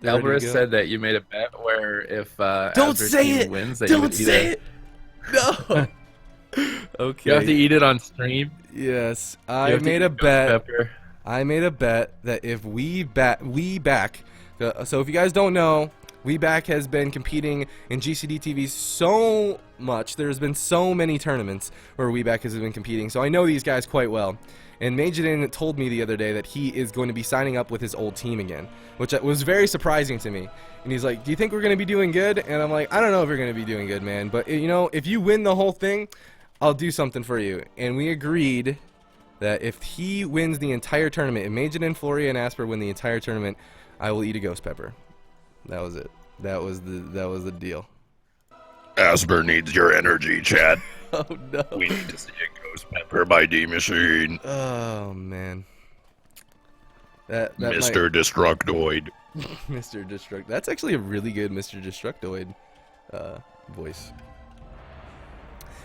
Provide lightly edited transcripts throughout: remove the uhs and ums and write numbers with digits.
They're ready to Alvarez go. said that you made a bet where if Don't Asper's say team it! wins, that you Don't would eat say a. it! No! You have to Okay. eat it on stream. Yes, You I have to made eat a ghost bet. pepper. I made a bet that if we back. So if you guys don't know, we back has been competing in GCD TV so much. There's been so many tournaments where we back has been competing. So I know these guys quite well. And Majidin told me the other day that he is going to be signing up with his old team again, which was very surprising to me. And he's like, "Do you think we're going to be doing good?" And I'm like, "I don't know if we're going to be doing good, man. But you know, if you win the whole thing, I'll do something for you." And we agreed that if he wins the entire tournament, if Majidin, Floria, and Asper win the entire tournament, I will eat a ghost pepper. That was it. That was the deal. Asper needs your energy, Chad. Oh no. We need to see a ghost pepper by D Machine. Oh man. That Mr. Destructoid. Mr. Destruct. That's actually a really good Mr. Destructoid voice.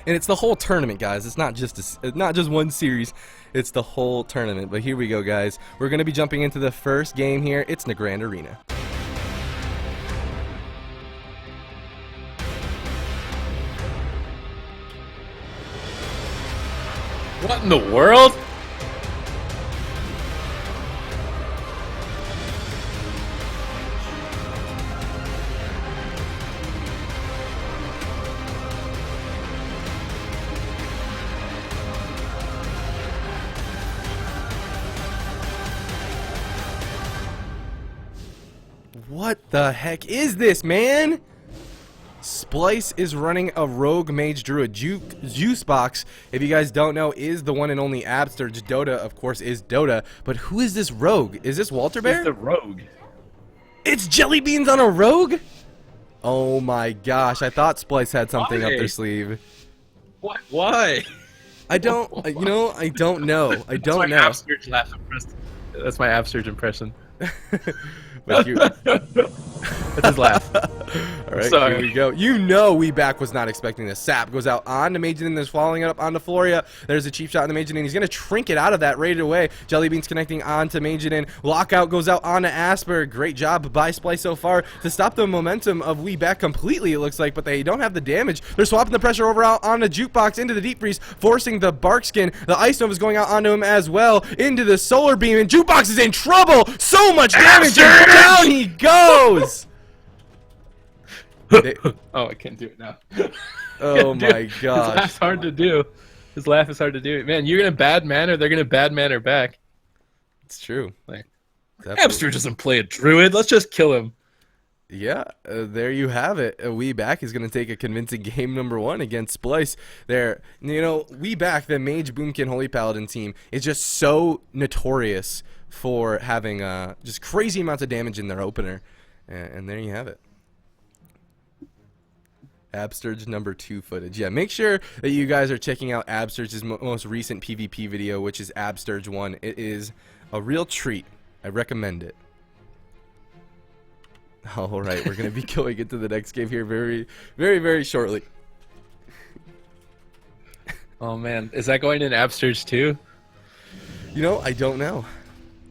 And it's the whole tournament, guys. It's not just one series. It's the whole tournament. But here we go, guys. We're gonna be jumping into the first game here. It's in the Grand Arena. What in the world? What the heck is this, man? Splyce is running a rogue mage druid. Juice Box, if you guys don't know, is the one and only Absturge. Dota, of course, is Dota. But who is this rogue? Is this Walter Bear? It's the rogue. It's Jelly Beans on a rogue? Oh my gosh, I thought Splyce had something up Why? their sleeve. What? Why? I don't, you know, I don't know. I don't know. That's my Absterge laugh impression. That's my Absterge impression. But you- That's his laugh. All right, Sorry. here we go. You know We Back was not expecting this. Sap goes out onto Majidin. There's following it up onto Floria. There's a cheap shot on the Majidin. He's going to trinket out of that right away. Jelly Beans connecting onto Majidin. Lockout goes out onto Asper. Great job by Splyce so far to stop the momentum of We Back completely, it looks like, but they don't have the damage. They're swapping the pressure over out onto Jukebox into the Deep Freeze, forcing the Bark Skin. The Ice Nova is going out onto him as well, into the Solar Beam, and Jukebox is in trouble. So much damage, and down he goes. Oh, I can't do it now. Oh Dude, my His gosh. laugh's hard to do. His laugh is hard to do. Man, you're gonna bad manner. They're gonna bad manner back. It's true. Like, Definitely. Abster doesn't play a druid. Let's just kill him. Yeah, there you have it. We Back is going to take a convincing game number 1 against Splyce. There, you know, We Back, the Mage Boomkin Holy Paladin team, is just so notorious for having just crazy amounts of damage in their opener. And there you have it. Absturge number 2 footage. Yeah, make sure that you guys are checking out Absturge's most recent PvP video, which is Absturge 1. It is a real treat. I recommend it. All right, we're going to be going into the next game here very, very, very shortly. Oh man, is that going in Absterge too? You know, I don't know.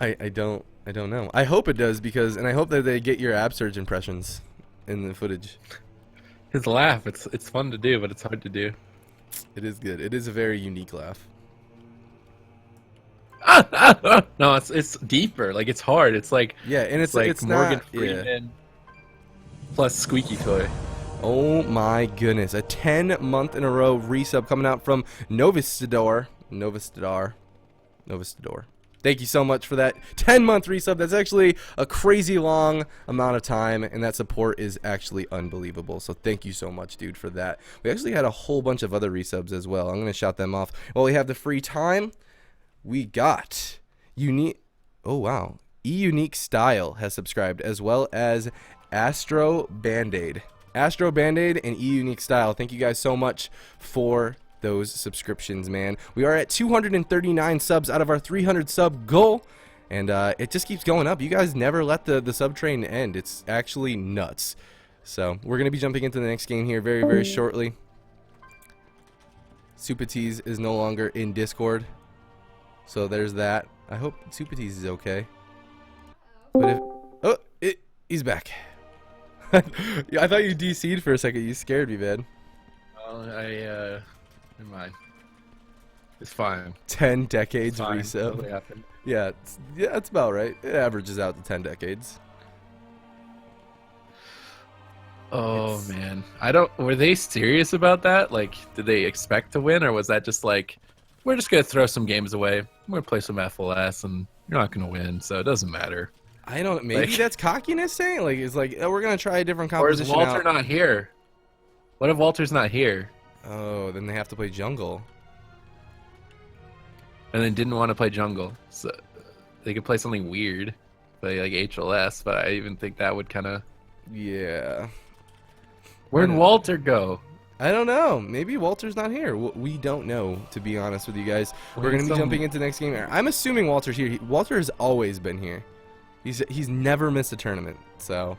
I don't know. I hope it does and I hope that they get your Absturge impressions in the footage. His laugh, it's fun to do, but it's hard to do. It is good. It is a very unique laugh. No, it's deeper. Like it's hard. It's like Yeah, and it's like it's Morgan not, yeah. Freeman plus Squeaky Toy. Oh my goodness. A 10-month in a row resub coming out from Novistador. Thank you so much for that 10-month resub. That's actually a crazy long amount of time, and that support is actually unbelievable. So thank you so much, dude, for that. We actually had a whole bunch of other resubs as well. I'm going to shout them off. While we have the free time, we got Unique... Oh, wow. E-Unique Style has subscribed, as well as Astro Band-Aid. Astro Band-Aid and E-Unique Style. Thank you guys so much for those subscriptions, man. We are at 239 subs out of our 300 sub goal, and it just keeps going up. You guys never let the sub train end. It's actually nuts. So we're gonna be jumping into the next game here very, very shortly. Supatees is no longer in Discord, so there's that. I hope Supatees is okay. But if He's back. Yeah, I thought you DC'd for a second. You scared me, man. Never mind. It's fine. 10 decades It's fine. resub. Nothing happened. Yeah, it's about right. It averages out to 10 decades. Oh man, I don't. Were they serious about that? Like, did they expect to win, or was that just like, we're just gonna throw some games away, we're gonna play some FLS, and you're not gonna win, so it doesn't matter. I don't. Maybe Like- that's cockiness saying. Like, it's like, oh, we're gonna try a different Or is composition Walter out. not here? What if Walter's not here, Oh, then they have to play jungle. and then didn't want to play jungle? So they could play something weird, play like HLS, but I even think that would kind of. Yeah. Where'd know. Walter go? I don't know. Maybe Walter's not here. We don't know, to be honest with you guys. We're Where's going to be some- jumping into the next game. I'm assuming Walter's here. Walter has always been here. He's never missed a tournament. So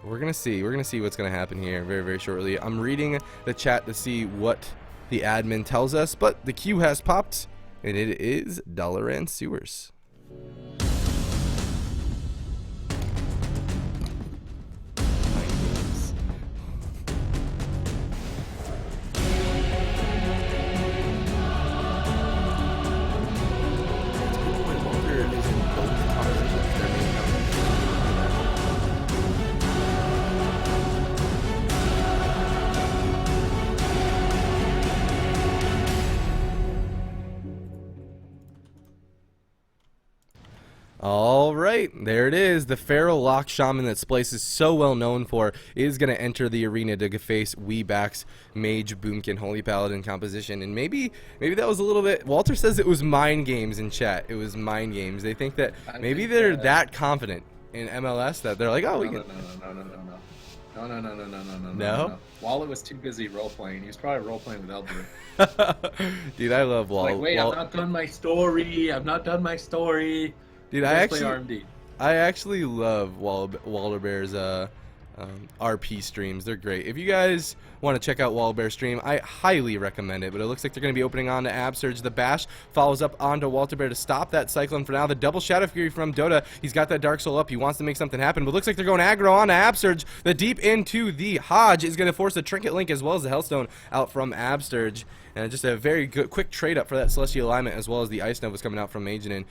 we're going to see. We're going to see what's going to happen here very, very shortly. I'm reading the chat to see what the admin tells us, but the queue has popped, and it is Dollar and Sewers. All right, there it is. The Feral Lock Shaman that Splyce is so well known for is going to enter the arena to face Weeback's Mage Boomkin Holy Paladin composition. And maybe that was a little bit... Walter says it was mind games in chat. It was mind games. They think that maybe they're that confident in MLS that they're like, oh, we can... No. Wallet was too busy role playing. He was probably role playing with Elder. Dude, I love Wall. Like, wait, I'm not done my story. I'm not done my story. Dude, Let's play RMD. I actually love Walder Bear's RP streams. They're great. If you guys want to check out Walder Bear's stream, I highly recommend it. But it looks like they're going to be opening on to Absurge. The Bash follows up onto Walter Bear to stop that Cyclone for now. The double Shadow Fury from Dota. He's got that Dark Soul up. He wants to make something happen. But looks like they're going aggro on to Absurge. The deep into the Hodge is going to force a Trinket Link as well as the Hellstone out from Absurge. And just a very good, quick trade up for that Celestial Alignment, as well as the Ice Novas coming out from Magenin.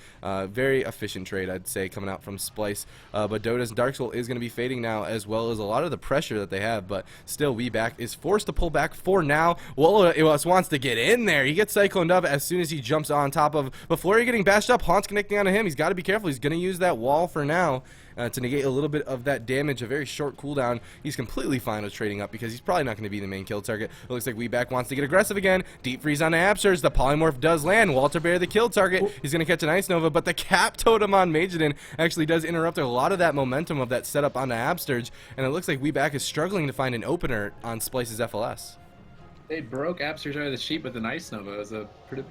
Very efficient trade, I'd say, coming out from Splyce. But Dota's Dark Soul is going to be fading now, as well as a lot of the pressure that they have. But still, Weeback is forced to pull back for now. Iwas wants to get in there. He gets cycloned up as soon as he jumps on top of before getting bashed up. Haunt's connecting onto him. He's got to be careful. He's going to use that wall for now. To negate a little bit of that damage, a very short cooldown. He's completely fine with trading up because he's probably not going to be the main kill target. It looks like Weeback wants to get aggressive again. Deep freeze on the Absurge. The Polymorph does land. Walter Bear the kill target. He's going to catch an Ice Nova, but the Cap Totem on Magenin actually does interrupt a lot of that momentum of that setup on the Absurge, and it looks like Weeback is struggling to find an opener on Splyce's FLS. They broke Absurge out of the sheet with an Ice Nova. It was a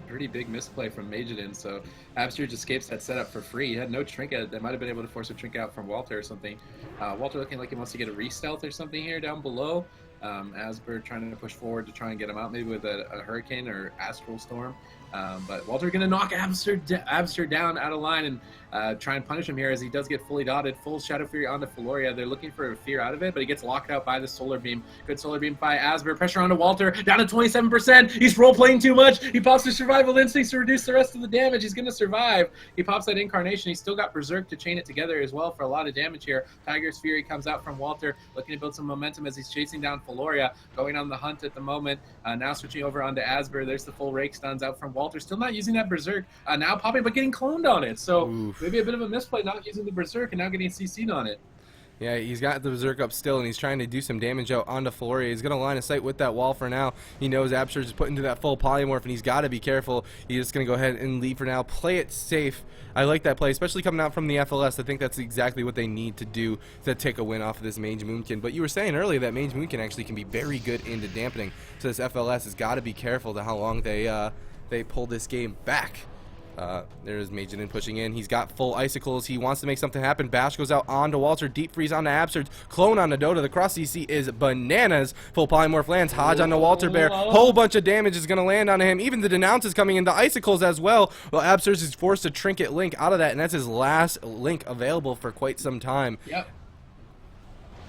pretty big misplay from Mageddon, so Absurge escapes that setup for free. He had no Trinket. They might have been able to force a Trinket out from Walter or something. Walter looking like he wants to get a re-stealth or something here down below. Asper trying to push forward to try and get him out, maybe with a Hurricane or Astral Storm. But Walter going to knock Abster down out of line and try and punish him here as he does get fully dotted. Full Shadow Fury onto Feloria. They're looking for a fear out of it, but he gets locked out by the Solar Beam. Good Solar Beam by Asper. Pressure onto Walter. Down to 27%. He's role-playing too much. He pops the Survival Instincts to reduce the rest of the damage. He's going to survive. He pops that Incarnation. He's still got Berserk to chain it together as well for a lot of damage here. Tiger's Fury comes out from Walter, looking to build some momentum as he's chasing down Feloria. Going on the hunt at the moment. Now switching over onto Asper. There's the full Rake Stuns out from Walter. Still not using that Berserk. Now popping, but getting cloned on it. So maybe a bit of a misplay not using the Berserk and now getting CC'd on it. Yeah, he's got the Berserk up still, and he's trying to do some damage out onto Feloria. He's going to line of sight with that wall for now. He knows Absurge is put into that full Polymorph, and he's got to be careful. He's just going to go ahead and leave for now. Play it safe. I like that play, especially coming out from the FLS. I think that's exactly what they need to do to take a win off of this Mage Moonkin. But you were saying earlier that Mage Moonkin actually can be very good into dampening. So this FLS has got to be careful to how long they pull this game back. There's Mageddon pushing in. He's got full Icicles. He wants to make something happen. Bash goes out onto Walter. Deep freeze onto Absurge. Clone onto Dota. The cross CC is bananas. Full Polymorph lands. Hodge onto Walter Bear. Whole bunch of damage is going to land on him. Even the Denounce is coming into Icicles as well. Well, Absurge is forced to Trinket Link out of that, and that's his last Link available for quite some time. Yep.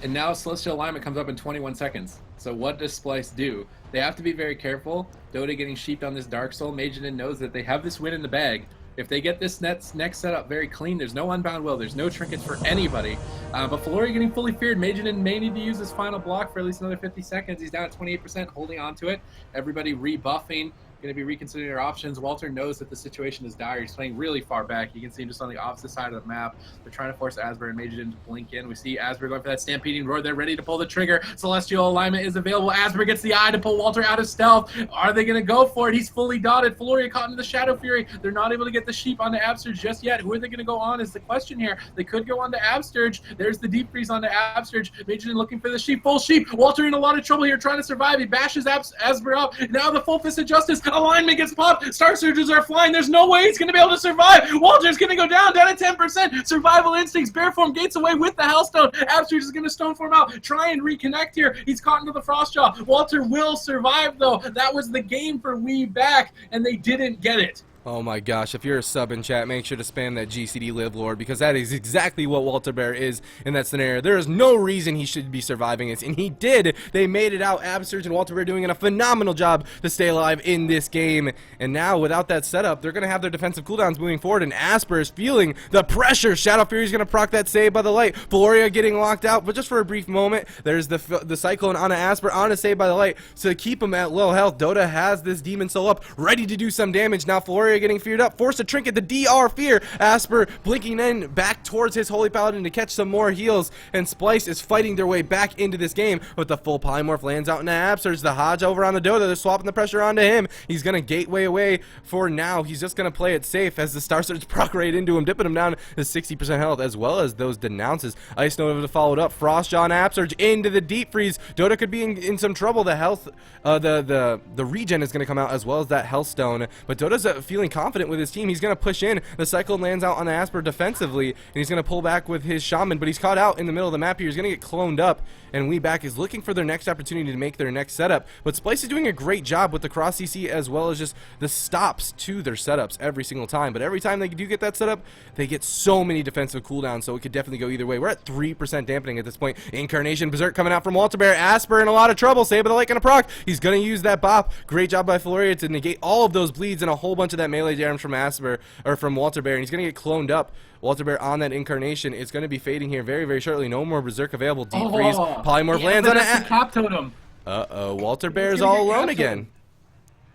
And now Celestial Alignment comes up in 21 seconds. So what does Splyce do? They have to be very careful. Dota getting sheeped on this Dark Soul. Majidin knows that they have this win in the bag. If they get this next setup very clean, there's no Unbound Will, there's no trinkets for anybody. But Floria getting fully feared. Majidin may need to use his final block for at least another 50 seconds. He's down at 28%, holding on to it. Everybody rebuffing. Going to be reconsidering their options. Walter knows that the situation is dire. He's playing really far back. You can see him just on the opposite side of the map. They're trying to force Asper and Majidin to blink in. We see Asper going for that stampeding roar. They're ready to pull the trigger. Celestial Alignment is available. Asper gets the eye to pull Walter out of stealth. Are they going to go for it? He's fully dotted. Floria caught into the Shadow Fury. They're not able to get the sheep onto Absterge just yet. Who are they going to go on is the question here. They could go on to Absterge. There's the deep freeze onto Absterge. Majidin looking for the sheep. Full sheep. Walter in a lot of trouble here trying to survive. He bashes Asper up. Now the full fist of justice. Alignment gets popped. Star Surges are flying. There's no way he's going to be able to survive. Walter's going to go down at 10%. Survival instincts. Bear form gates away with the Hellstone. Absterge is going to stone form out. Try and reconnect here. He's caught into the Frostjaw. Walter will survive, though. That was the game for We Back, and they didn't get it. Oh my gosh, if you're a sub in chat, make sure to spam that GCD Live Lord, because that is exactly what Walter Bear is in that scenario. There is no reason he should be surviving it, and he did. They made it out. Absterge and Walter Bear doing a phenomenal job to stay alive in this game. And now, without that setup, they're going to have their defensive cooldowns moving forward, and Asper is feeling the pressure. Shadow Fury is going to proc that save by the light. Floria getting locked out, but just for a brief moment, there's the Cyclone on Asper, on a save by the light. So to keep him at low health, Dota has this Demon Soul up, ready to do some damage. Now Floria getting feared up, forced to trinket the DR Fear. Asper blinking in back towards his Holy Paladin to catch some more heals, and Splyce is fighting their way back into this game, but the full Polymorph lands out into Absterge. The Hodge over on the Dota, they're swapping the pressure onto him. He's gonna gateway away for now. He's just gonna play it safe as the Star Surge proc right into him, dipping him down to 60% health, as well as those denounces. Ice Nova to follow it up. Frostjaw and Absterge into the deep freeze. Dota could be in some trouble. The health, the regen is gonna come out, as well as that Hellstone, but Dota's feeling confident with his team. He's going to push in. The Cyclone lands out on Asper defensively, and he's going to pull back with his Shaman, but he's caught out in the middle of the map here. He's going to get cloned up, and We Back is looking for their next opportunity to make their next setup. But Splyce is doing a great job with the cross CC, as well as just the stops to their setups every single time. But every time they do get that setup, they get so many defensive cooldowns, so it could definitely go either way. We're at 3% dampening at this point. Incarnation Berserk coming out from Walter Bear. Asper in a lot of trouble. Save by the Light gonna proc. He's going to use that bop. Great job by Floria to negate all of those bleeds and a whole bunch of that melee damage from Asper, or from Walter Bear, and he's going to get cloned up. Walter Bear on that Incarnation is going to be fading here very, very shortly. No more Berserk available. Deep freeze. Polymorph lands on it. Cap totem. Uh-oh. Walter Bear's all alone again.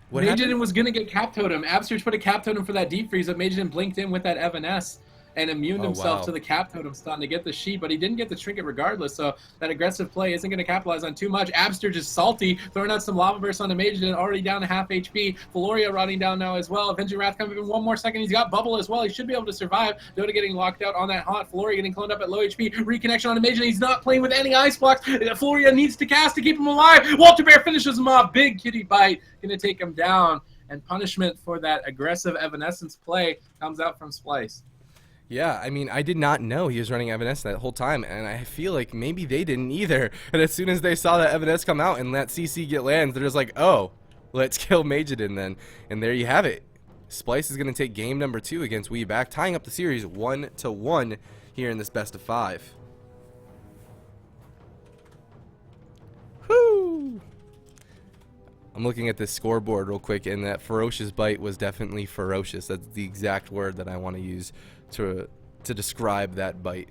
What Majidin was going to get cap totem. Absterge put a cap totem for that deep freeze, but Majidin blinked in with that Evanesce and immuned himself to the cap totem stun to get the sheep, but he didn't get the trinket regardless, so that aggressive play isn't going to capitalize on too much. Absterge is salty, throwing out some lava bursts on the Majidin, already down to half HP. Floria rotting down now as well. Avenging Wrath coming in 1 more second. He's got bubble as well. He should be able to survive. Dota getting locked out on that haunt. Floria getting cloned up at low HP. Reconnection on the Majidin. He's not playing with any ice blocks. Floria needs to cast to keep him alive. Walter Bear finishes him off. Big kitty bite. Going to take him down. And punishment for that aggressive Evanescence play comes out from Splyce. Yeah, I mean, I did not know he was running Evanescence that whole time, and I feel like maybe they didn't either. And as soon as they saw that Evanescence come out and that CC get lands, they're just like, oh, let's kill Majidin then. And there you have it. Splyce is going to take game number 2 against We Back, tying up the series 1-1 here in this best of 5. Whoo! I'm looking at this scoreboard real quick, and that ferocious bite was definitely ferocious. That's the exact word that I want to use to describe that bite.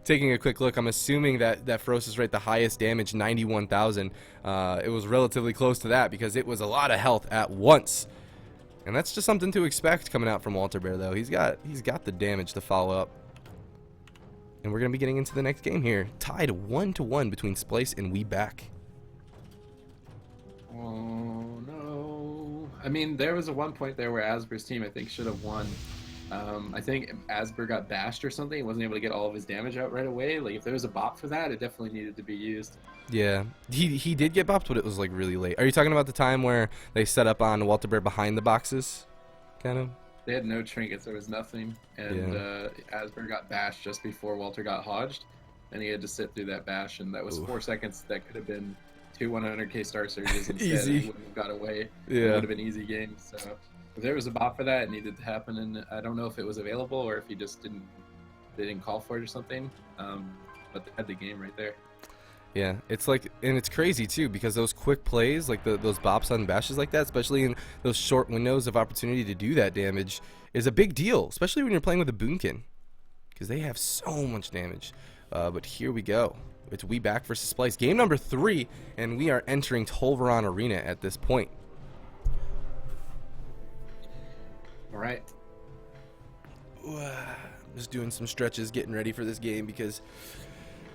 Taking a quick look, I'm assuming that ferocious rate, the highest damage, 91,000. It was relatively close to that because it was a lot of health at once. And that's just something to expect coming out from Walter Bear, though. He's got the damage to follow up. And we're going to be getting into the next game here. Tied 1-1 between Splyce and We Back. Oh, no. I mean, there was a one point there where Asper's team, I think, should have won. I think Asper got bashed or something. He wasn't able to get all of his damage out right away. Like, if there was a bop for that, it definitely needed to be used. Yeah, he did get bopped, but it was, like, really late. Are you talking about the time where they set up on Walter Bear behind the boxes? Kind of? They had no trinkets. There was nothing. And Asper got bashed just before Walter got hodged. And he had to sit through that bash. And that was 4 seconds. That could have been 2 100k Star Surges instead. Easy. He wouldn't have got away. Yeah. It would have been easy game. So if there was a bot for that, it needed to happen. And I don't know if it was available or if he just they didn't call for it or something. but they had the game right there. Yeah, it's like, and it's crazy too, because those quick plays, like those bops on bashes like that, especially in those short windows of opportunity to do that damage, is a big deal, especially when you're playing with a Boomkin, because they have so much damage. But here we go. It's We Back versus Splyce, game number 3, and we are entering Tolvaron Arena at this point. All right. Just doing some stretches, getting ready for this game, because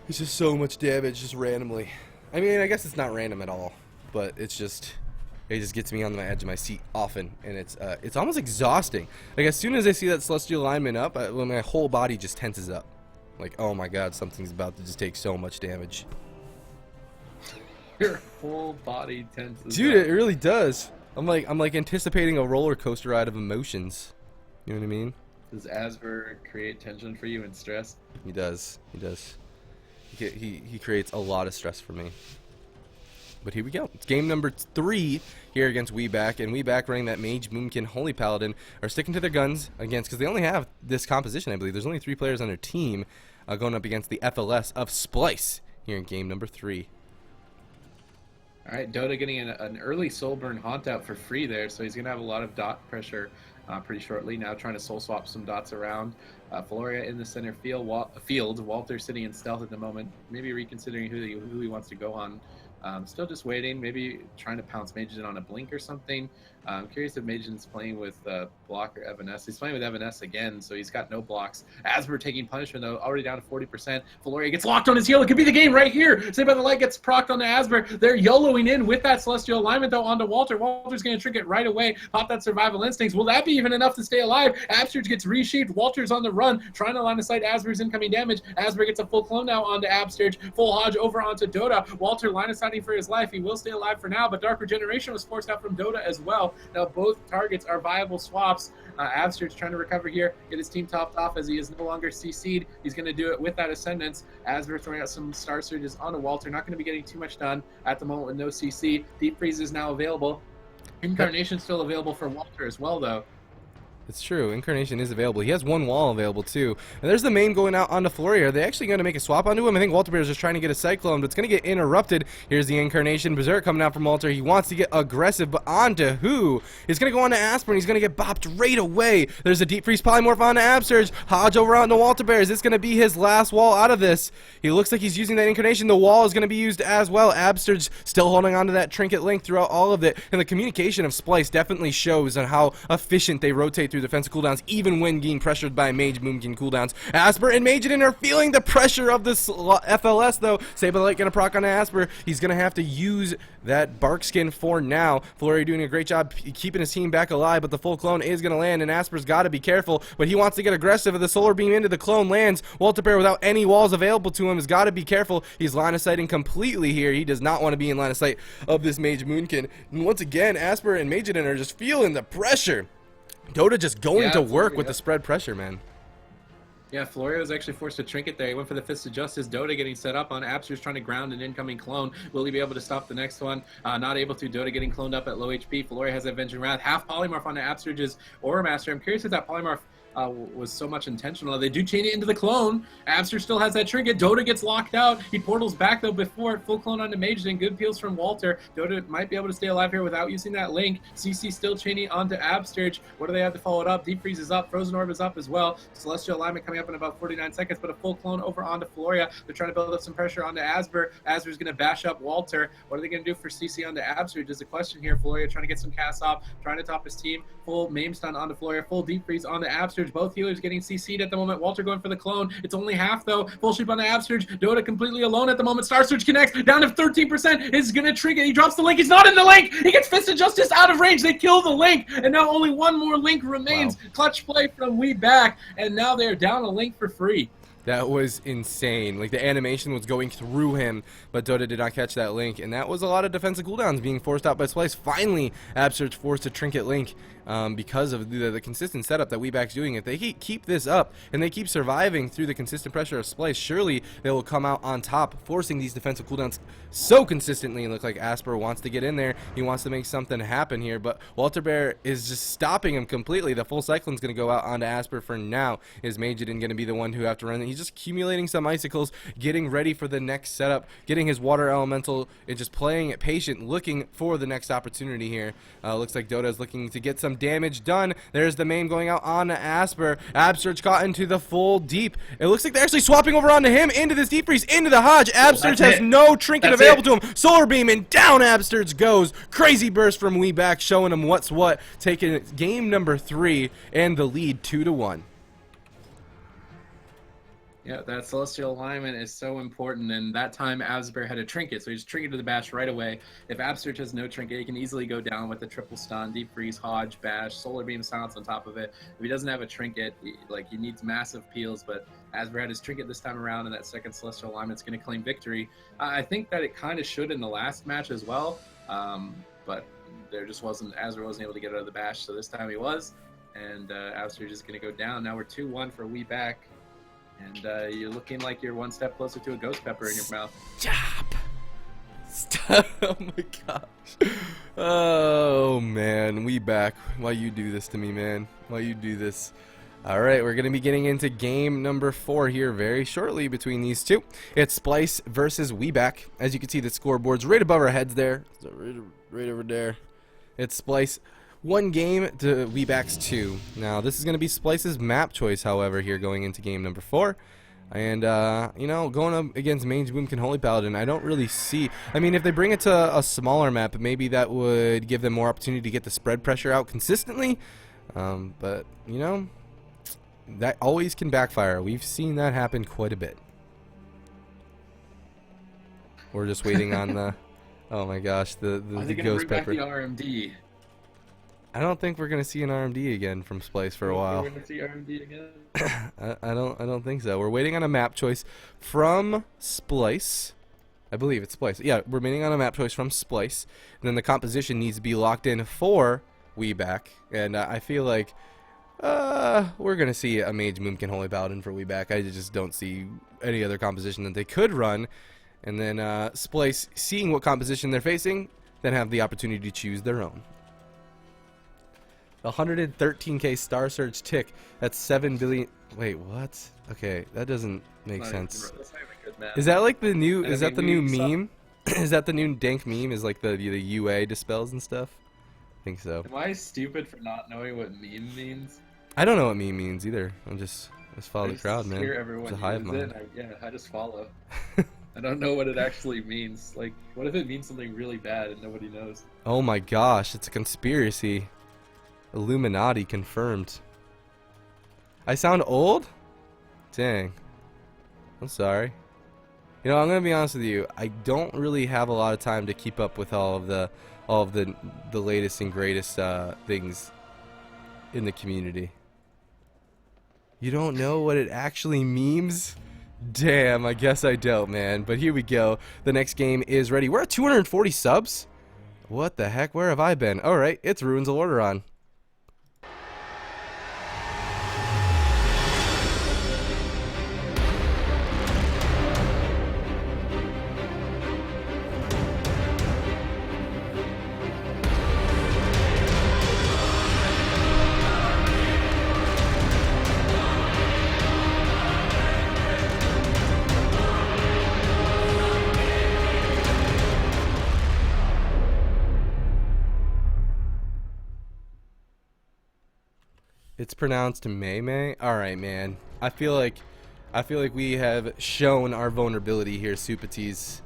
it's just so much damage just randomly. I mean, I guess it's not random at all, but it just gets me on the edge of my seat often, and it's almost exhausting. Like, as soon as I see that Celestial Alignment up, when my whole body just tenses up. Like, oh my god, something's about to just take so much damage. Your whole body tenses. Dude, up. it really does. I'm like anticipating a roller coaster ride of emotions. You know what I mean? Does Asper create tension for you and stress? He does. He does. He creates a lot of stress for me. But here we go. It's game number 3 here against Weeback, and Weeback running that Mage, Moonkin, Holy Paladin are sticking to their guns against, because they only have this composition, I believe. There's only 3 players on their team going up against the FLS of Splyce here in game number 3. All right, Dota getting an early Soulburn Haunt out for free there, so he's going to have a lot of dot pressure pretty shortly. Now trying to soul swap some dots around. Floria in the center field. Walter sitting in stealth at the moment. Maybe reconsidering who he wants to go on. Still just waiting, maybe trying to pounce Magen on a blink or something. I'm curious if Magen's playing with Block or Evanesce. He's playing with Evanesce again, so he's got no blocks. Asper taking punishment, though, already down to 40%. Valoria gets locked on his heel. It could be the game right here. Saved by the Light gets procced onto Asper. They're YOLOing in with that Celestial Alignment, though, onto Walter. Walter's going to trick it right away. Pop that Survival Instincts. Will that be even enough to stay alive? Absterge gets resheathed. Walter's on the run, trying to line of sight Asper's incoming damage. Asper gets a full clone now onto Absterge. Full Hodge over onto Dota. Walter line of sighting for his life. He will stay alive for now, but Dark Regeneration was forced out from Dota as well. Now both targets are viable swaps. Absterge trying to recover here, get his team topped off as he is no longer CC'd. He's going to do it with that Ascendance. Asper throwing out some Star Surges onto Walter. Not going to be getting too much done at the moment with no CC. Deep Freeze is now available. Incarnation still available for Walter as well, though. It's true. Incarnation is available. He has one wall available, too. And there's the main going out onto Floria. Are they actually going to make a swap onto him? I think Walter Bear is just trying to get a Cyclone, but it's going to get interrupted. Here's the Incarnation. Berserk coming out from Walter. He wants to get aggressive, but onto who? He's going to go on to Asper, and he's going to get bopped right away. There's a Deep Freeze Polymorph onto Absterge. Hodge over onto Walter Bear. Is this going to be his last wall out of this? He looks like he's using that Incarnation. The wall is going to be used as well. Absterge still holding onto that Trinket Link throughout all of it. And the communication of Splyce definitely shows on how efficient they rotate through defensive cooldowns, even when being pressured by Mage Moonkin cooldowns. Asper and Magen are feeling the pressure of this FLS, though. Saberlight gonna proc on Asper. He's gonna have to use that Bark Skin for now. Flory doing a great job keeping his team back alive, but the full clone is gonna land, and Asper's gotta be careful, but he wants to get aggressive. If the Solar Beam into the clone lands, Walter Bear, without any walls available to him, has gotta be careful. He's line of sighting completely here. He does not want to be in line of sight of this Mage Moonkin. And once again, Asper and Magen are just feeling the pressure. Dota just going to work with the spread pressure, man. Yeah, Florio was actually forced to trinket there. He went for the Fist of Justice. Dota getting set up on Abster's trying to ground an incoming clone. Will he be able to stop the next one? Not able to. Dota getting cloned up at low HP. Florio has that Avenging Wrath. Half Polymorph onto Absterge's Aura Master. I'm curious if that Polymorph was so much intentional. They do chain it into the clone. Abster still has that trinket. Dota gets locked out. He portals back, though, before full clone onto Magen. Good peels from Walter. Dota might be able to stay alive here without using that link. CC still chaining onto Absterge. What do they have to follow it up? Deep Freeze is up. Frozen Orb is up as well. Celestial Alignment coming up in about 49 seconds, but a full clone over onto Floria. They're trying to build up some pressure onto Asper. Asper's going to bash up Walter. What are they going to do for CC onto Absterge is the question here. Floria trying to get some cast off, trying to top his team. Full Maim Stun onto Floria. Full Deep Freeze onto Absterge. Both healers getting CC'd at the moment. Walter going for the clone. It's only half, though. Full sweep on the Absterge. Dota completely alone at the moment. Star Surge connects. Down to 13%. Is going to trigger. He drops the link. He's not in the link. He gets Fist of Justice out of range. They kill the link. And now only one more link remains. Wow. Clutch play from Weeback. And now they're down a link for free. That was insane. Like, the animation was going through him, but Dota did not catch that link, and that was a lot of defensive cooldowns being forced out by Splyce. Finally, Absterge forced a Trinket Link because of the consistent setup that WeBack's doing. If they keep this up and they keep surviving through the consistent pressure of Splyce, surely they will come out on top, forcing these defensive cooldowns so consistently. And look like Asper wants to get in there. He wants to make something happen here, but Walter Bear is just stopping him completely. The full Cyclone's going to go out onto Asper for now. Is Majidin going to be the one who have to run? He's just accumulating some icicles, getting ready for the next setup, getting his water elemental, and just playing it patient, looking for the next opportunity here. Looks like Dota is looking to get some damage done. There's the main going out on Asper. Absurge caught into the full deep. It looks like they're actually swapping over onto him, into this deep freeze, into the Hodge. Absurge has no trinket available to him. Solar Beam, and down Absurge goes. Crazy burst from WeBack, showing him what's what, taking game number 3 and the lead 2-1. Yeah, that celestial alignment is so important, and that time Absbear had a trinket, so he just trinketed the bash right away. If Absurge has no trinket, he can easily go down with the triple stun, deep freeze, Hodge, bash, solar beam, silence on top of it. If he doesn't have a trinket, he needs massive peels, but Absbear had his trinket this time around, and that second celestial alignment's going to claim victory. I think that it kind of should in the last match as well, but there just wasn't, Absbear wasn't able to get out of the bash, so this time he was, and Absurge is going to go down. Now we're 2-1 for WeBack. And you're looking like you're one step closer to a ghost pepper in your mouth. Stop. Oh my gosh. Oh man, WeBack. Why you do this to me, man? Why you do this? Alright, we're going to be getting into game number 4 here very shortly between these two. It's Splyce versus WeBack. As you can see, the scoreboard's right above our heads there. So right over there. It's Splyce 1 game to WeBack's 2. Now, this is going to be Splyce's map choice, however, here going into game number 4. And, you know, going up against Mage Boomkin Holy Paladin, I don't really see... I mean, if they bring it to a smaller map, maybe that would give them more opportunity to get the spread pressure out consistently. But, you know, that always can backfire. We've seen that happen quite a bit. We're just waiting on the... Oh my gosh, the ghost pepper. Bring back the RMD? I don't think we're gonna see an RMD again from Splyce for a while. We're gonna see RMD again? I don't think so. We're waiting on a map choice from Splyce. I believe it's Splyce. Yeah, we're waiting on a map choice from Splyce. And then the composition needs to be locked in for WeBack. And I feel like we're gonna see a Mage Moonkin Holy Paladin for WeBack. I just don't see any other composition that they could run. And then Splyce, seeing what composition they're facing, then have the opportunity to choose their own. 113k Star Surge tick. That's 7 billion. Wait, what? Okay, that doesn't make sense. Is that like the new? Is that the new meme? Is that the new dank meme? Is like the UA dispels and stuff? I think so. Am I stupid for not knowing what meme means? I don't know what meme means either. I just follow the crowd, man. Hear everyone it's a hive use mind. it. I just follow. I don't know what it actually means. Like, what if it means something really bad and nobody knows? Oh my gosh, it's a conspiracy. Illuminati confirmed. I sound old? Dang. I'm sorry. You know, I'm gonna be honest with you. I don't really have a lot of time to keep up with all of the latest and greatest things in the community. You don't know what it actually means? Damn, I guess I don't, man. But here we go. The next game is ready. We're at 240 subs. What the heck? Where have I been? All right, it's Ruins of Lordaeron. It's pronounced May. All right, man. I feel like we have shown our vulnerability here, Supatis.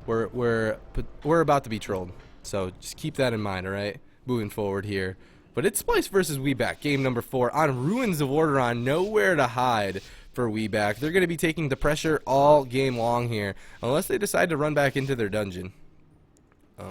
We're about to be trolled. So just keep that in mind, all right? Moving forward here. But it's Splyce versus WeBack, game number 4 on Ruins of Lordaeron. Nowhere to hide for WeBack. They're going to be taking the pressure all game long here, unless they decide to run back into their dungeon.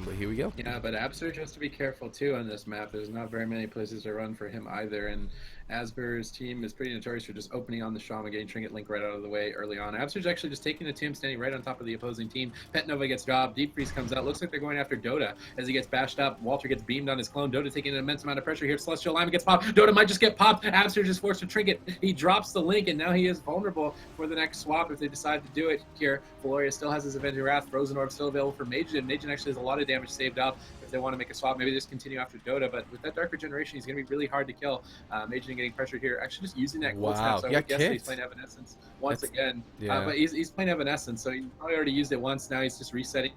But here we go. Yeah, but Absurge has to be careful too on this map. There's not very many places to run for him either, and Asper's team is pretty notorious for just opening on the Shaman, getting Trinket Link right out of the way early on. Absur's actually just taking the tomb, standing right on top of the opposing team. Pet Nova gets dropped. Deep Freeze comes out. Looks like they're going after Dota as he gets bashed up. Walter gets beamed on his clone. Dota taking an immense amount of pressure here. Celestial Alignment gets popped. Dota might just get popped. Absur just forced to Trinket. He drops the Link, and now he is vulnerable for the next swap if they decide to do it here. Valoria still has his Avenging Wrath. Frozen Orb still available for Mageddon. Mageddon actually has a lot of damage saved up. If they want to make a swap, maybe just continue after Dota, but with that Dark Regeneration, he's going to be really hard to kill. Mageddon getting pressured here, actually just using that cold snap, so I would guess that he's playing Evanescence once again. Yeah. But he's playing Evanescence, so he probably already used it once, now he's just resetting.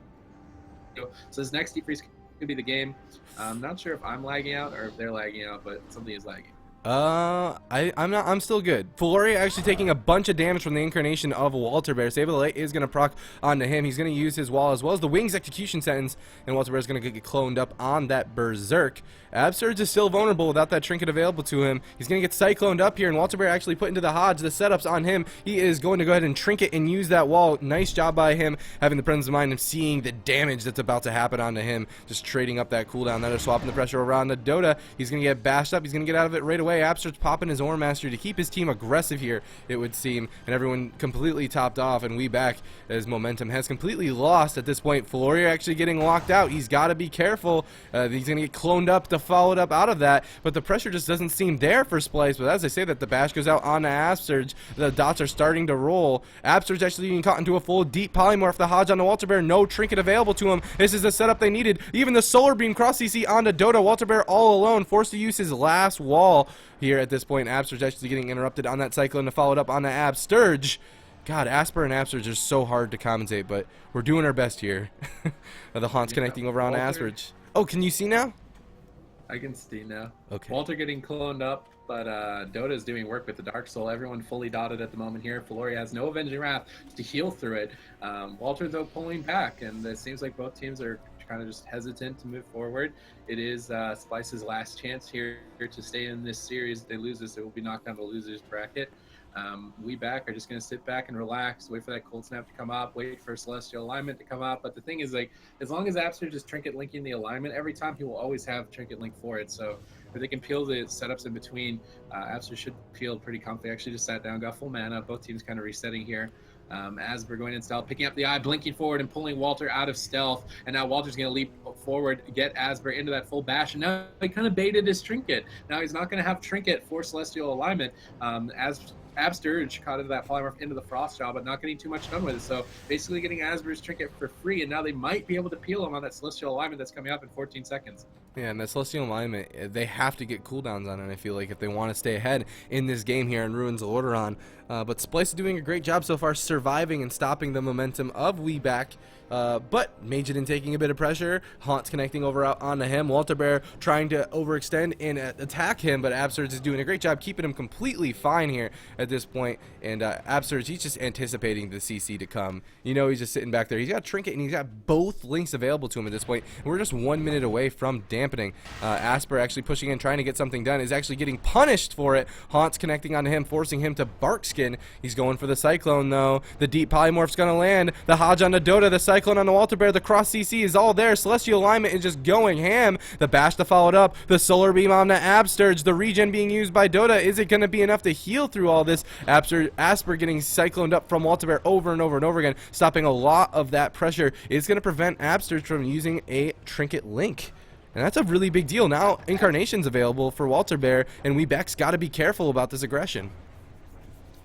So his next Deep Freeze could be the game. I'm not sure if I'm lagging out or if they're lagging out, but something is lagging. I'm still good. Floria actually taking a bunch of damage from the incarnation of Walter Bear. Save of the Light is going to proc onto him. He's going to use his wall as well as the Wings execution sentence, and Walter Bear is going to get cloned up on that Berserk. Absurge is still vulnerable without that trinket available to him. He's going to get cycloned up here, and Walter Bear actually put into the Hodge. The setup's on him. He is going to go ahead and trinket and use that wall. Nice job by him, having the presence of mind of seeing the damage that's about to happen onto him. Just trading up that cooldown. That is swapping the pressure around the Dota. He's going to get bashed up. He's going to get out of it right away. Absurge popping his Ore Master to keep his team aggressive here, it would seem, and everyone completely topped off, and we back as momentum has completely lost at this point. Floria actually getting locked out. He's got to be careful. He's going to get cloned up to follow it up out of that, but the pressure just doesn't seem there for Splyce. But as I say that, the bash goes out on the Absurge. The dots are starting to roll. Absurge actually being caught into a full deep polymorph. The Hodge on the Walter Bear, no trinket available to him. This is the setup they needed. Even the Solar Beam cross CC onto Dota. Walter Bear all alone, forced to use his last wall here at this point. Absurge actually getting interrupted on that Cyclone to follow it up on the Absturge. God, Asper and Absurge are so hard to compensate, but we're doing our best here. The Haunts connecting over on Asperge. Oh, can you see now? I can see now. Okay. Walter getting cloned up, but Dota is doing work with the Dark Soul. Everyone fully dotted at the moment here. Floria has no Avenging Wrath to heal through it. Walter, though, pulling back, and it seems like both teams are kind of just hesitant to move forward. It is Splyce's last chance here to stay in this series. If they lose this, it will be knocked down to the losers bracket. We back are just going to sit back and relax, wait for that cold snap to come up, wait for celestial alignment to come up. But the thing is, like, as long as Absurge is trinket linking the alignment every time, he will always have trinket link for it. So if they can peel the setups in between, Absurge should peel pretty comfy. Actually just sat down, got full mana. Both teams kind of resetting here. Asper going in stealth, picking up the eye, blinking forward and pulling Walter out of stealth. And now Walter's going to leap forward, get Asper into that full bash. And now he kind of baited his trinket. Now he's not going to have trinket for celestial alignment. Absturge caught into that polymorph into the frost jaw, but not getting too much done with it. So basically getting Asper's trinket for free, and now they might be able to peel him on that celestial alignment that's coming up in 14 seconds. Yeah, and that Celestial Alignment, they have to get cooldowns on it, I feel like, if they want to stay ahead in this game here in Ruins of Lordaeron. But Splyce is doing a great job so far surviving and stopping the momentum of Weeback. But Mageddon taking a bit of pressure, Haunts connecting over out onto him, Walter Bear trying to overextend and attack him, but Absurge is doing a great job keeping him completely fine here at this point. And Absurge, he's just anticipating the CC to come. You know, he's just sitting back there. He's got Trinket and he's got both links available to him at this point. And we're just 1 minute away from dampening. Asper actually pushing in, trying to get something done, is actually getting punished for it. Haunts connecting onto him, forcing him to Barkskin. He's going for the Cyclone though. The deep polymorph's gonna land. The Hodge on the Dota, the Cyclone on the Walter Bear, the cross CC is all there. Celestial Alignment is just going ham. The bash to follow it up. The Solar Beam on the Absturge. The regen being used by Dota. Is it gonna be enough to heal through all this? Asper getting cycloned up from Walter Bear over and over and over again, stopping a lot of that pressure. It's gonna prevent Absturge from using a Trinket Link. And that's a really big deal. Now Incarnation's available for Walter Bear, and Weeback's got to be careful about this aggression.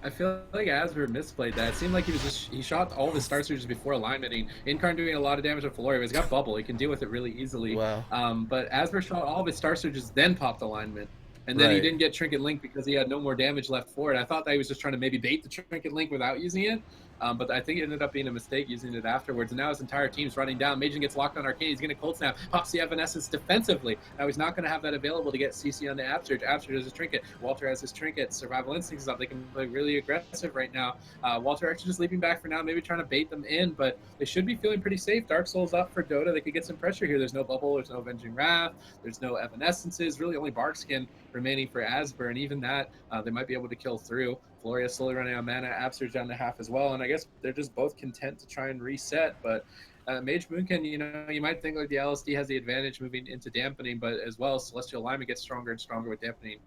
I feel like Asper misplayed that. It seemed like he shot all of his Star Surges before alignmenting. Incarn doing a lot of damage on Floria, but he's got Bubble. He can deal with it really easily. Wow. But Asper shot all of his Star Surges, then popped alignment. And then he didn't get Trinket Link because he had no more damage left for it. I thought that he was just trying to maybe bait the Trinket Link without using it. But I think it ended up being a mistake using it afterwards. And now his entire team's running down. Mageddon gets locked on Arcane. He's going to Cold Snap. Pops the Evanescence defensively. Now he's not going to have that available to get CC on the Absurge. Absurge has his Trinket. Walter has his Trinket. Survival Instincts is up. They can play really aggressive right now. Walter actually just leaping back for now, maybe trying to bait them in, but they should be feeling pretty safe. Dark Soul's up for Dota. They could get some pressure here. There's no Bubble. There's no Avenging Wrath. There's no Evanescences. Really only Barkskin remaining for Asper, and even that they might be able to kill through. Floria slowly running out of mana, Absurge down to half as well, and I guess they're just both content to try and reset, but Mage Moonkin, you know, you might think like the LSD has the advantage moving into dampening, but as well, Celestial Alignment gets stronger and stronger with dampening.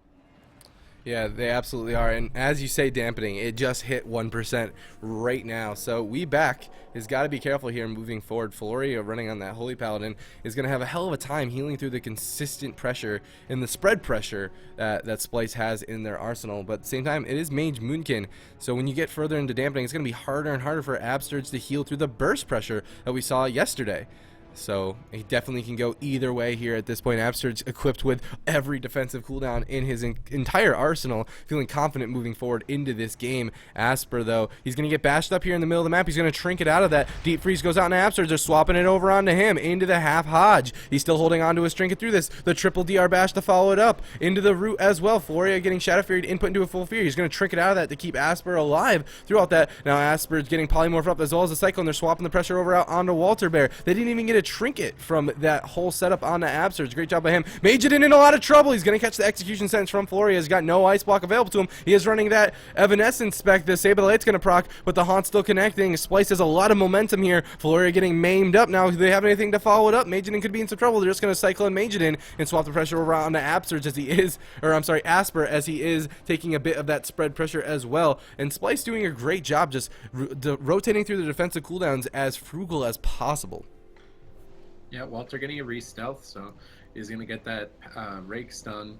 Yeah, they absolutely are. And as you say, dampening, it just hit 1% right now. So We Back has got to be careful here moving forward. Floria running on that Holy Paladin is going to have a hell of a time healing through the consistent pressure and the spread pressure that Splyce has in their arsenal. But at the same time, it is Mage Moonkin. So when you get further into dampening, it's going to be harder and harder for Absurge to heal through the burst pressure that we saw yesterday. So he definitely can go either way here at this point. Absurge equipped with every defensive cooldown in his entire arsenal, feeling confident moving forward into this game. Asper, though, he's going to get bashed up here in the middle of the map. He's going to trinket out of that. Deep Freeze goes out into Absurge. They're swapping it over onto him, into the half Hodge. He's still holding on to his trinket through this. The triple DR bash to follow it up into the root as well. Floria getting Shadow Fury to input into a full fear. He's going to trinket out of that to keep Asper alive throughout that. Now Asper's getting polymorphed up as well as the Cyclone. They're swapping the pressure over out onto Walter Bear. They didn't even get a trinket from that whole setup onto Absurge. Great job by him. Majidin in a lot of trouble. He's going to catch the execution sentence from Floria. He's got no ice block available to him. He is running that Evanescence spec. The Saber Light's going to proc, but the Haunt's still connecting. Splyce has a lot of momentum here. Floria getting maimed up. Now, do they have anything to follow it up? Majidin could be in some trouble. They're just going to Cyclone Majidin and swap the pressure over onto Absurge as he is, or I'm sorry, Asper, as he is taking a bit of that spread pressure as well. And Splyce doing a great job just rotating through the defensive cooldowns as frugal as possible. Yeah, Walter getting a re-stealth, so he's going to get that rake stun.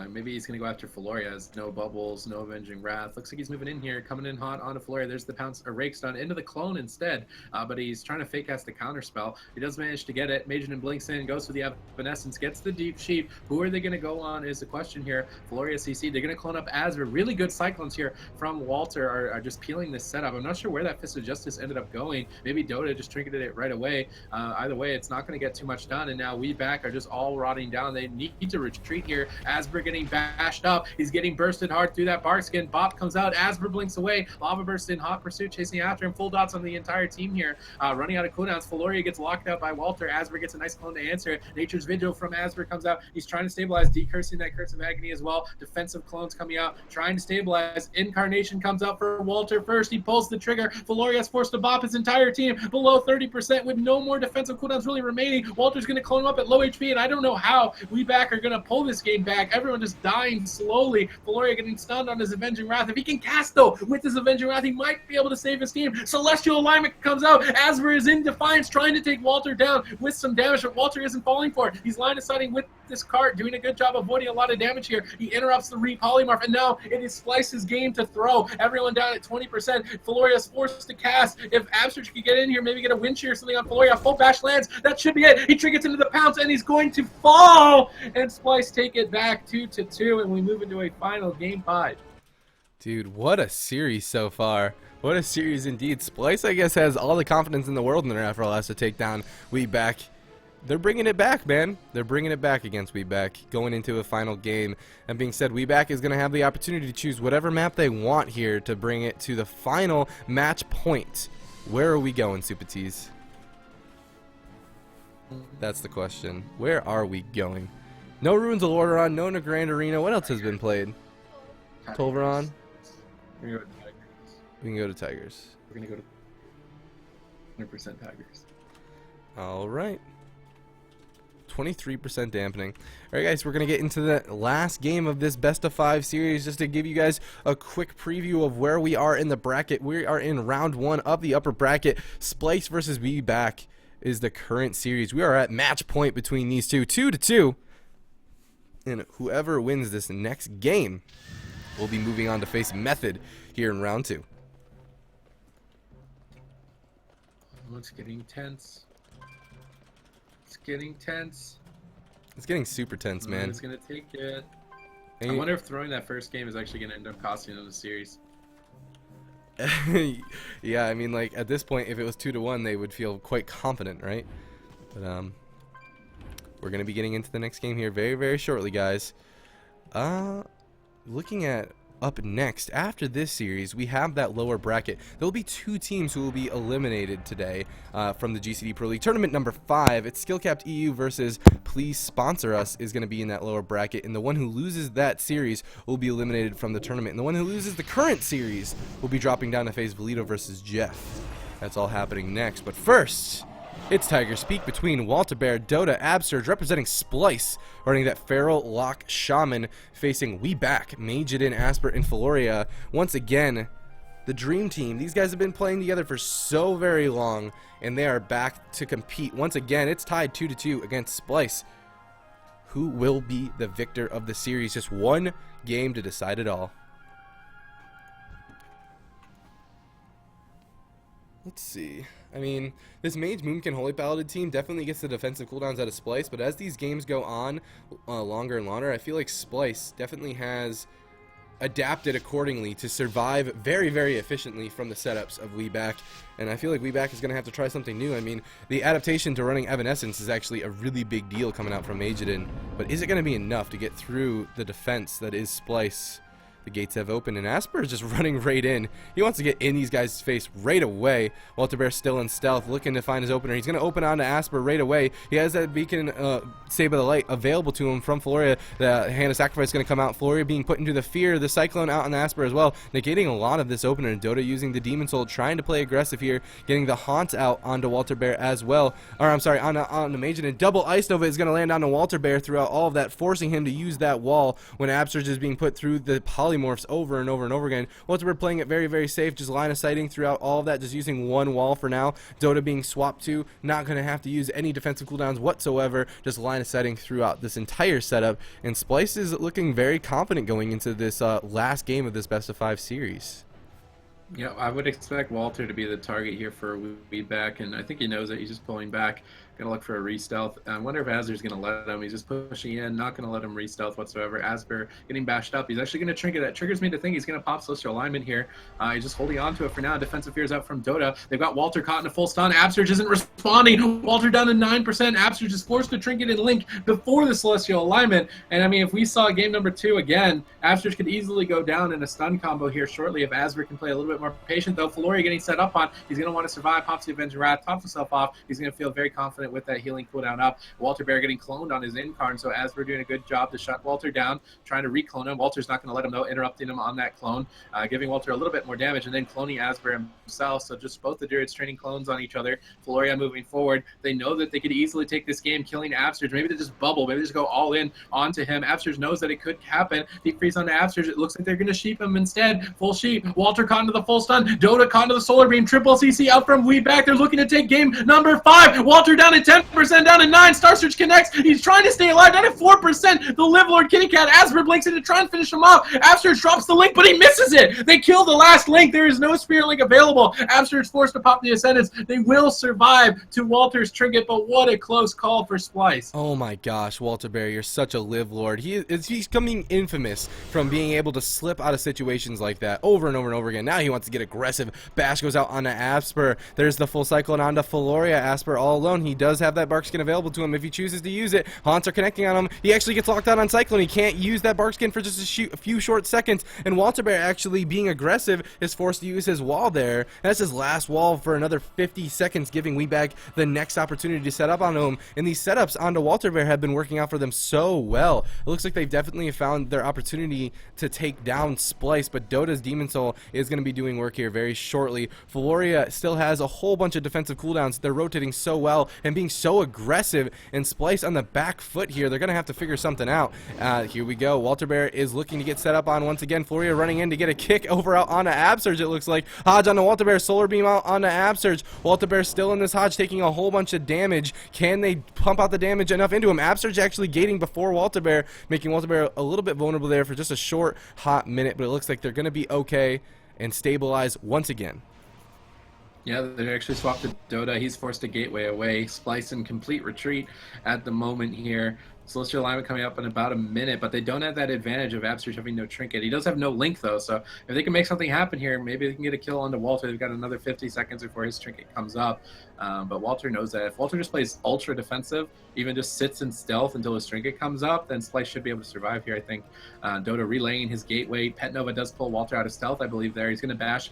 Maybe he's going to go after Floria. No bubbles, no avenging wrath. Looks like he's moving in here, coming in hot onto Floria. There's the pounce, a rake stun into the clone instead, but he's trying to fake cast the counter spell. He does manage to get it. Majidin blinks in, goes for the Evanescence, gets the Deep Sheep. Who are they going to go on is the question here. Floria CC, they're going to clone up Asper. Really good Cyclones here from Walter are just peeling this setup. I'm not sure where that Fist of Justice ended up going. Maybe Dota just trinketed it right away. Either way, it's not going to get too much done, and now We Back are just all rotting down. They need to retreat here. Asper getting bashed up. He's getting bursted hard through that bark skin. Bop comes out. Asper blinks away. Lava Burst in hot pursuit, chasing after him. Full dots on the entire team here. Running out of cooldowns. Floria gets locked out by Walter. Asper gets a nice clone to answer it. Nature's Vigil from Asper comes out. He's trying to stabilize, decursing that Curse of Agony as well. Defensive clones coming out, trying to stabilize. Incarnation comes out for Walter first. He pulls the trigger. Floria's forced to bop his entire team below 30% with no more defensive cooldowns really remaining. Walter's going to clone him up at low HP, and I don't know how We Back are going to pull this game back. Everyone just dying slowly. Floria getting stunned on his Avenging Wrath. If he can cast, though, with his Avenging Wrath, he might be able to save his team. Celestial Alignment comes out. Asper is in defiance, trying to take Walter down with some damage, but Walter isn't falling for it. He's line of sighting with this cart, doing a good job avoiding a lot of damage here. He interrupts the re-polymorph, and now it is Splyce's game to throw. Everyone down at 20%. Floria's forced to cast. If Absurge could get in here, maybe get a wind shear or something on Floria. Full bash lands. That should be it. He triggers into the pounce, and he's going to fall. And Splyce take it back 2-2, and we move into a final game 5. Dude, what a series so far. What a series indeed. Splyce, I guess, has all the confidence in the world in their FRLS to take down We Back. They're bringing it back, man. They're bringing it back against We Back, going into a final game. That being said, We Back is going to have the opportunity to choose whatever map they want here to bring it to the final match point. Where are we going, Super Tees? That's the question. Where are we going? No Ruins of Lordaeron, no Grand Arena. What else has been played? Tolveron? We're going to go to Tigers. We can go to Tigers. We're going to go to 100% Tigers. All right. 23% dampening. All right, guys, we're going to get into the last game of this best of 5 series just to give you guys a quick preview of where we are in the bracket. We are in round 1 of the upper bracket. Splyce versus We Back is the current series. We are at match point between these two, 2-2. And whoever wins this next game will be moving on to face Method here in round 2. Oh, it's getting tense. It's getting tense. It's getting super tense, man. It's going to take it. And I wonder if throwing that first game is actually going to end up costing them the series. Yeah, I mean, like, at this point, if it was 2-1, they would feel quite confident, right? But, we're going to be getting into the next game here very, very shortly, guys. Looking at up next, after this series, we have that lower bracket. There will be 2 teams who will be eliminated today from the GCD Pro League. Tournament number 5, it's Skill Capped EU versus Please Sponsor Us is going to be in that lower bracket. And the one who loses that series will be eliminated from the tournament. And the one who loses the current series will be dropping down to face Valito versus Jeff. That's all happening next. But first, It's Tiger Speak between Walter Bear, Dota, Absurge, representing Splyce, running that Feral Lock Shaman, facing We Back, Majidin, Asper, and Feloria. Once again, the Dream Team. These guys have been playing together for so very long, and they are back to compete. Once again, it's tied 2-2 against Splyce. Who will be the victor of the series? Just one game to decide it all. Let's see. I mean, this Mage Moonkin Holy Paladin team definitely gets the defensive cooldowns out of Splyce, but as these games go on longer and longer, I feel like Splyce definitely has adapted accordingly to survive very, very efficiently from the setups of WeBack, and I feel like WeBack is going to have to try something new. I mean, the adaptation to running Evanescence is actually a really big deal coming out from Majidin, but is it going to be enough to get through the defense that is Splyce? The gates have opened, and Asper is just running right in. He wants to get in these guys' face right away. Walter Bear still in stealth, looking to find his opener. He's going to open onto Asper right away. He has that beacon, Save by the Light, available to him from Feloria. The Hand of Sacrifice is going to come out. Feloria being put into the fear. The Cyclone out on the Asper as well, negating a lot of this opener. Dota using the Demon Soul, trying to play aggressive here, getting the Haunt out onto Walter Bear as well. Or, I'm sorry, on the Major. And double Ice Nova is going to land onto Walter Bear throughout all of that, forcing him to use that wall when Absurge is being put through the polymorphs over and over and over again. Walter Bear playing it very, very safe, just line of sighting throughout all of that, just using one wall for now. Dota being swapped to, not going to have to use any defensive cooldowns whatsoever, just line of sighting throughout this entire setup. And Splyce is looking very confident going into this last game of this best of 5 series. Yeah, I would expect Walter to be the target here for WeBack, and I think he knows that. He's just pulling back, gonna look for a re-stealth. I wonder if Azur's gonna let him. He's just pushing in, not gonna let him re-stealth whatsoever. Asper getting bashed up. He's actually gonna trinket. That triggers me to think he's gonna pop Celestial Alignment here. He's just holding on to it for now. Defensive fears out from Dota. They've got Walter caught in a full stun. Absurge isn't responding. Walter down to 9%. Absurge is forced to trinket and link before the Celestial Alignment. And I mean, if we saw game number 2 again, Absurge could easily go down in a stun combo here shortly if Asper can play a little bit more patient, though. Feloria getting set up on. He's going to want to survive. Pops the Avenging Wrath, tops himself off. He's going to feel very confident with that healing cooldown up. Walter Bear getting cloned on his Incarn, so Asper doing a good job to shut Walter down, trying to reclone him. Walter's not going to let him know, interrupting him on that clone, giving Walter a little bit more damage, and then cloning Asper himself. So just both the Druids training clones on each other. Feloria moving forward. They know that they could easily take this game, killing Absurge. Maybe they just bubble. Maybe they just go all in onto him. Absurge knows that it could happen. Deep freeze onto Absurge. It looks like they're going to sheep him instead. Full sheep. Walter caught into the full stun. Dota caught into the solar beam. Triple CC out from WeBack. They're looking to take game number 5. Walter down at 10%, down at 9. Star Search connects. He's trying to stay alive. Down at 4%. The Live Lord Kitty Cat. Asper blinks in to try and finish him off. Absurge drops the link, but he misses it. They kill the last link. There is no Spirit Link available. Absurge forced to pop the Ascendants. They will survive to Walter's trinket, but what a close call for Splyce. Oh my gosh, Walter Bear, you're such a Live Lord. He's coming infamous from being able to slip out of situations like that over and over and over again. Now he wants to get aggressive. Bash goes out onto Asper. There's the full cycle and onto Feloria. Asper all alone. He does have that Bark Skin available to him if he chooses to use it. Haunts are connecting on him. He actually gets locked out on Cyclone. He can't use that Bark Skin for just a few short seconds, and Walter Bear, actually being aggressive, is forced to use his wall there. That's his last wall for another 50 seconds, giving WeBack the next opportunity to set up on him. And these setups onto Walter Bear have been working out for them so well. It looks like they've definitely found their opportunity to take down Splyce, but Dota's Demon Soul is going to be doing work here very shortly. Feloria still has a whole bunch of defensive cooldowns. They're rotating so well and being so aggressive, and Splyce on the back foot here. They're going to have to figure something out. Here we go. Walter Bear is looking to get set up on once again. Feloria running in to get a kick over out onto Absurge, it looks like. Hodge onto Walter Bear. Solar Beam out onto Absurge. Walter Bear still in this Hodge, taking a whole bunch of damage. Can they pump out the damage enough into him? Absurge actually gating before Walter Bear, making Walter Bear a little bit vulnerable there for just a short, hot minute, but it looks like they're going to be okay and stabilize once again. Yeah, they actually swapped to Dota. He's forced a gateway away. Splyce in complete retreat at the moment here. Celestial Alignment coming up in about a minute, but they don't have that advantage of Absurge having no trinket. He does have no link, though, so if they can make something happen here, maybe they can get a kill onto Walter. They've got another 50 seconds before his trinket comes up, but Walter knows that. If Walter just plays ultra defensive, even just sits in stealth until his trinket comes up, then Splyce should be able to survive here, I think. Dota relaying his gateway. Pet Nova does pull Walter out of stealth, I believe, there. He's going to bash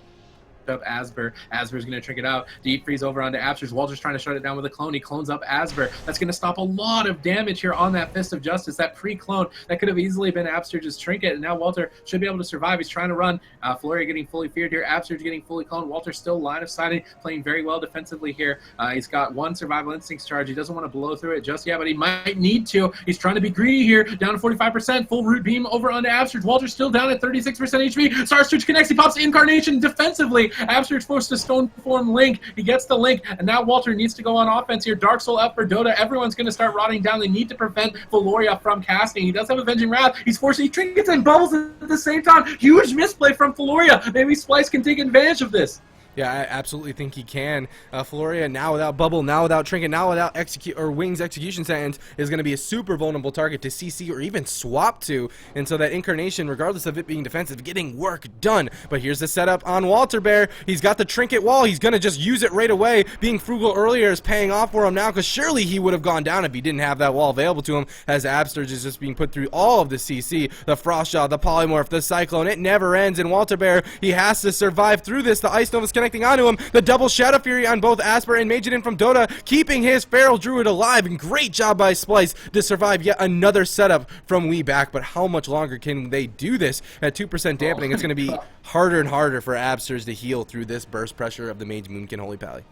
up Asper. Asper's going to trick it out. Deep freeze over onto Abster's. Walter's trying to shut it down with a clone. He clones up Asper. That's going to stop a lot of damage here on that Fist of Justice. That pre-clone that could have easily been Abster's trinket, and now Walter should be able to survive. He's trying to run. Floria getting fully feared here. Abster's getting fully cloned. Walter's still line of sighting, playing very well defensively here. He's got one survival instincts charge. He doesn't want to blow through it just yet, but he might need to. He's trying to be greedy here. Down to 45%. Full root beam over onto Abster's. Walter's still down at 36% HP. Star Search connects. He pops Incarnation defensively. Abster's forced to Stone Form Link. He gets the Link, and now Walter needs to go on offense here. Dark Soul up for Dota. Everyone's going to start rotting down. They need to prevent Valoria from casting. He does have Avenging Wrath. He's forcing trinkets and bubbles at the same time. Huge misplay from Valoria. Maybe Splyce can take advantage of this. Yeah, I absolutely think he can. Floria now without Bubble, now without Trinket, now without Wings Execution Sentence is going to be a super vulnerable target to CC or even swap to. And so that Incarnation, regardless of it being defensive, getting work done. But here's the setup on Walter Bear. He's got the Trinket wall. He's going to just use it right away. Being frugal earlier is paying off for him now, because surely he would have gone down if he didn't have that wall available to him, as Abster's is just being put through all of the CC, the Frost Jaw, the Polymorph, the Cyclone. It never ends. And Walter Bear, he has to survive through this. The Ice Nova's connecting onto him. The double Shadow Fury on both Asper and Majidin from Dota, keeping his Feral Druid alive. And great job by Splyce to survive yet another setup from WeBack. But how much longer can they do this? At 2% dampening, it's going to be harder and harder for Absters to heal through this burst pressure of the Mage Moonkin Holy Pally.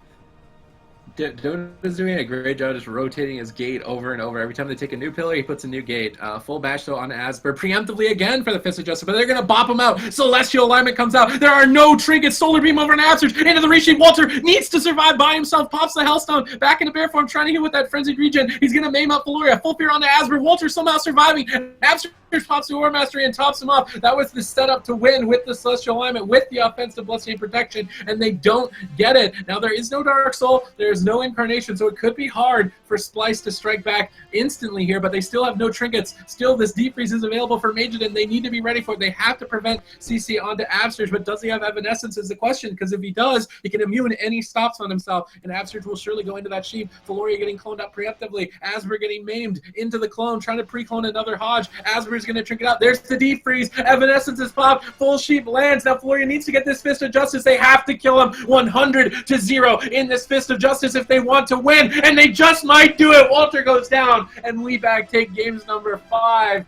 Dota's doing a great job just rotating his gate over and over. Every time they take a new pillar, he puts a new gate. Full bash though on Asper, preemptively again for the Fist of Justice, but they're going to bop him out. Celestial Alignment comes out. There are no trinkets. Solar Beam over on Asper. Into the reshape. Walter needs to survive by himself. Pops the Hellstone. Back into bear form, trying to hit with that Frenzied Regen. He's going to maim up Valoria. Full fear onto Asper. Walter somehow surviving. Asper pops the War Mastery and tops him off. That was the setup to win with the Celestial Alignment, with the offensive Blessing and Protection, and they don't get it. Now there is no Dark Soul. There is no Incarnation, so it could be hard for Splyce to strike back instantly here, but they still have no trinkets. Still, this Deep Freeze is available for Majidin. They need to be ready for it. They have to prevent CC onto Abster's, but does he have Evanescence is the question, because if he does, he can immune any stops on himself, and Abster's will surely go into that sheep. Valoria getting cloned up preemptively. Asper getting maimed into the clone, trying to pre-clone another Hodge. Asper's going to trink it out. There's the Deep Freeze. Evanescence is popped. Full sheep lands. Now Valoria needs to get this Fist of Justice. They have to kill him 100-0 in this Fist of Justice if they want to win, and they just might do it. Walter goes down, and WeBack take games number 5.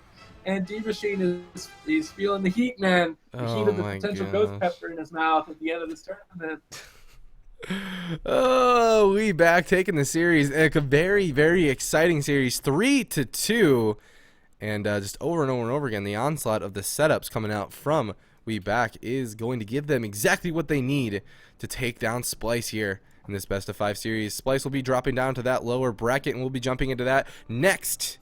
And D-Machine is feeling the heat, man. The heat of the potential ghost pepper in his mouth at the end of this tournament. Oh, WeBack taking the series. A very, very exciting series. 3-2. And just over and over and over again, the onslaught of the setups coming out from WeBack is going to give them exactly what they need to take down Splyce here in this best of 5 series. Splyce will be dropping down to that lower bracket, and we'll be jumping into that next.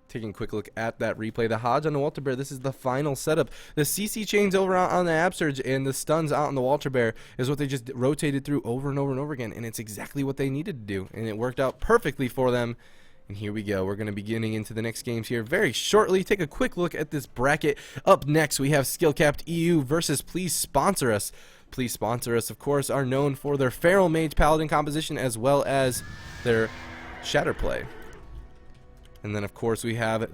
Taking a quick look at that replay. The Hodge on the Walter Bear. This is the final setup. The CC chains over on the Absurge and the stuns out on the Walter Bear is what they just rotated through over and over and over again, and it's exactly what they needed to do, and it worked out perfectly for them. And here we go. We're going to be getting into the next games here very shortly. Take a quick look at this bracket. Up next, we have Skill Capped EU versus Please Sponsor Us. Please Sponsor Us, of course, are known for their Feral Mage Paladin composition as well as their Shatter Play. And then, of course, we have the